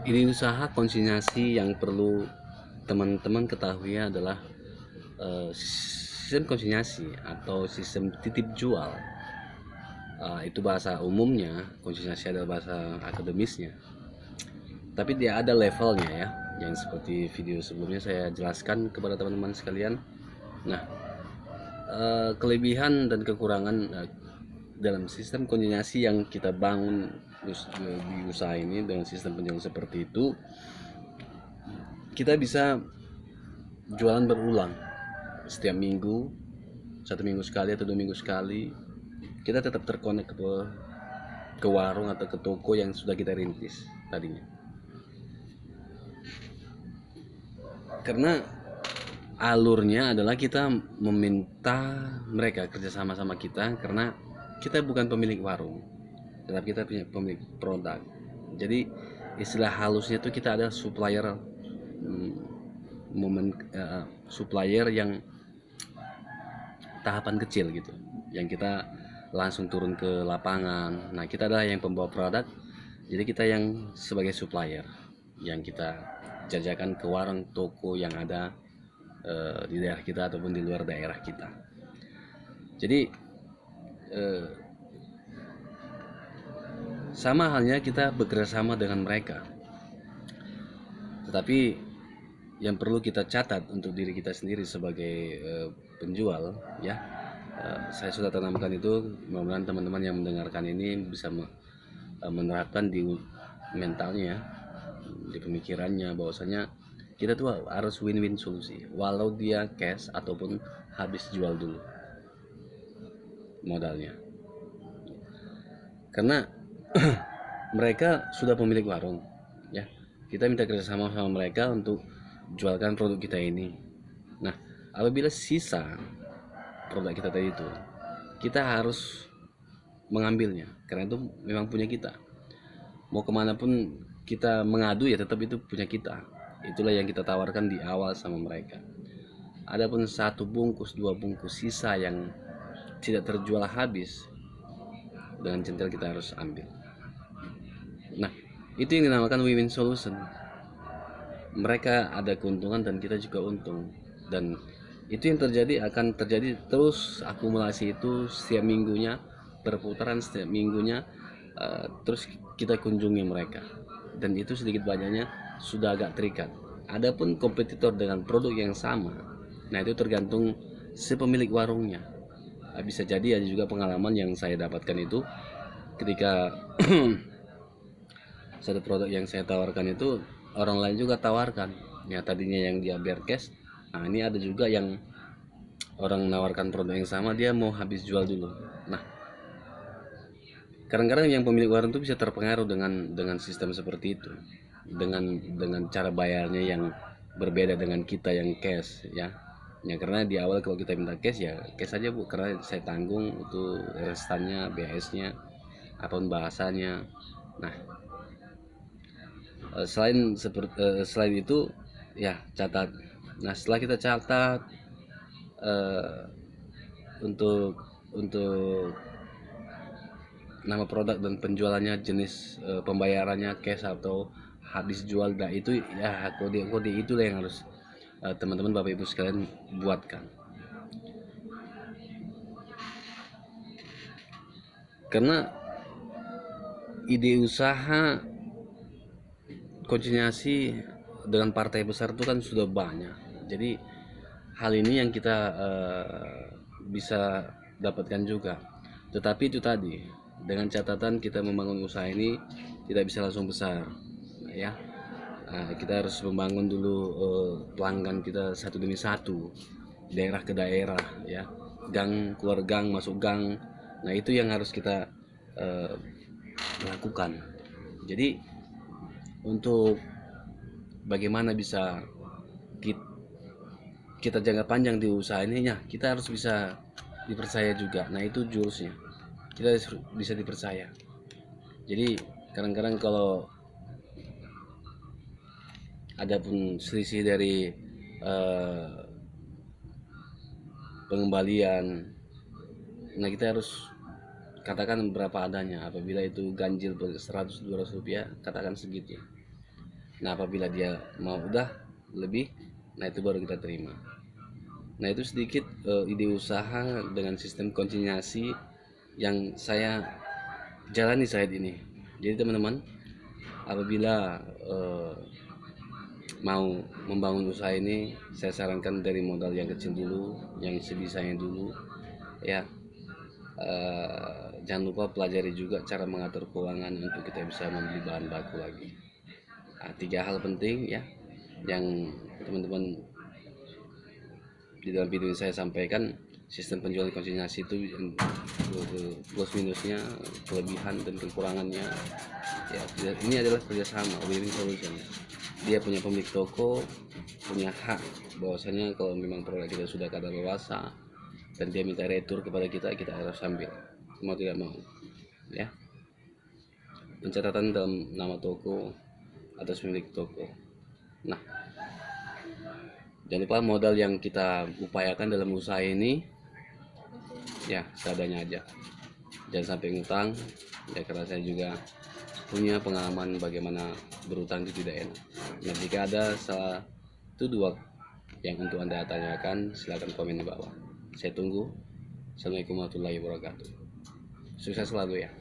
Ini usaha konsinyasi yang perlu teman-teman ketahui adalah sistem konsinyasi atau sistem titip jual. Itu bahasa umumnya, konsinyasi adalah bahasa akademisnya. Tapi dia ada levelnya ya, yang seperti video sebelumnya saya jelaskan kepada teman-teman sekalian. Nah, kelebihan dan kekurangan dalam sistem konsinyasi yang kita bangun di usaha ini dengan sistem penjualan seperti itu, kita bisa jualan berulang setiap minggu, 1 minggu sekali atau 2 minggu sekali. Kita tetap terkonek ke warung atau ke toko yang sudah kita rintis tadinya, karena alurnya adalah kita meminta mereka kerjasama sama kita, karena kita bukan pemilik warung tetapi kita punya pemilik produk. Jadi istilah halusnya itu kita ada supplier, supplier yang tahapan kecil gitu, yang kita langsung turun ke lapangan. Nah, kita adalah yang pembawa produk, jadi kita yang sebagai supplier yang kita jajakan ke warung toko yang ada di daerah kita ataupun di luar daerah kita. Jadi sama halnya kita bekerja sama dengan mereka, tetapi yang perlu kita catat untuk diri kita sendiri sebagai penjual ya, saya sudah tanamkan itu. Mudah-mudahan teman-teman yang mendengarkan ini bisa menerapkan di mentalnya, di pemikirannya, bahwasanya kita tuh harus win-win solusi, walau dia cash ataupun habis jual dulu modalnya, karena mereka sudah pemilik warung ya. Kita minta kerjasama sama mereka untuk jualkan produk kita ini. Nah, apabila sisa produk kita tadi itu, kita harus mengambilnya, karena itu memang punya kita. Mau kemanapun kita mengadu ya tetap itu punya kita. Itulah yang kita tawarkan di awal sama mereka. Adapun 1 bungkus 2 bungkus sisa yang tidak terjual habis, dengan centil kita harus ambil. Nah, itu yang dinamakan win-win solution. Mereka ada keuntungan dan kita juga untung, dan itu yang terjadi, akan terjadi terus akumulasi itu setiap minggunya, perputaran setiap minggunya. Terus kita kunjungi mereka, dan itu sedikit banyaknya sudah agak terikat. Adapun kompetitor dengan produk yang sama, nah itu tergantung si pemilik warungnya. Bisa jadi ada juga pengalaman yang saya dapatkan itu ketika satu produk yang saya tawarkan itu orang lain juga tawarkan, ya tadinya yang dia bare cash. Nah, ini ada juga yang orang menawarkan produk yang sama, dia mau habis jual dulu. Nah, kadang-kadang yang pemilik warung itu bisa terpengaruh dengan sistem seperti itu, dengan cara bayarnya yang berbeda dengan kita yang cash ya. Ya, karena di awal kalau kita minta cash ya cash aja bu, karena saya tanggung itu restannya, BS-nya, apapun bahasanya. Nah, selain itu ya catat. Nah, setelah kita catat eh, untuk nama produk dan penjualannya, jenis pembayarannya cash atau habis jual, nah itu ya kode-kode itulah yang harus teman-teman Bapak Ibu sekalian buatkan, karena ide usaha konsinyasi dengan partai besar itu kan sudah banyak. Jadi hal ini yang kita bisa dapatkan juga, tetapi itu tadi dengan catatan kita membangun usaha ini tidak bisa langsung besar ya. Kita harus membangun dulu pelanggan kita satu demi satu, daerah ke daerah ya, gang keluar gang masuk gang. Nah, itu yang harus kita uh, lakukan. Jadi untuk bagaimana bisa kita jangka panjang di usaha ini ya, kita harus bisa dipercaya juga. Nah, itu jurusnya, kita harus bisa dipercaya. Jadi kadang-kadang kalau ada pun selisih dari eh, pengembalian, nah kita harus katakan berapa adanya. Apabila itu ganjil 100-200 rupiah, katakan segitu. Nah apabila dia mau udah lebih, nah itu baru kita terima. Nah itu sedikit ide usaha dengan sistem konsinyasi yang saya jalani saat ini. Jadi teman-teman, apabila mau membangun usaha ini, saya sarankan dari modal yang kecil dulu, yang sebisanya dulu, ya. Jangan lupa pelajari juga cara mengatur keuangan untuk kita bisa membeli bahan baku lagi. Nah, 3 hal penting ya, yang teman-teman di dalam video ini saya sampaikan. Sistem penjualan konsinyasi itu plus minusnya, kelebihan dan kekurangannya ya. Ini adalah kerjasama winning solution. Dia punya pemilik toko, punya hak bahwasanya kalau memang produk kita sudah kadaluarsa dan dia minta retur kepada kita, kita harus ambil mau tidak mau ya. Pencatatan dalam nama toko atas pemilik toko. Nah, jangan lupa modal yang kita upayakan dalam usaha ini ya seadanya aja, jangan sampai ngutang ya, karena saya juga punya pengalaman bagaimana berutang itu tidak enak. Nah jika ada salah itu dua yang untuk anda tanyakan, silahkan komen di bawah, saya tunggu. Assalamualaikum warahmatullahi wabarakatuh, sukses selalu ya.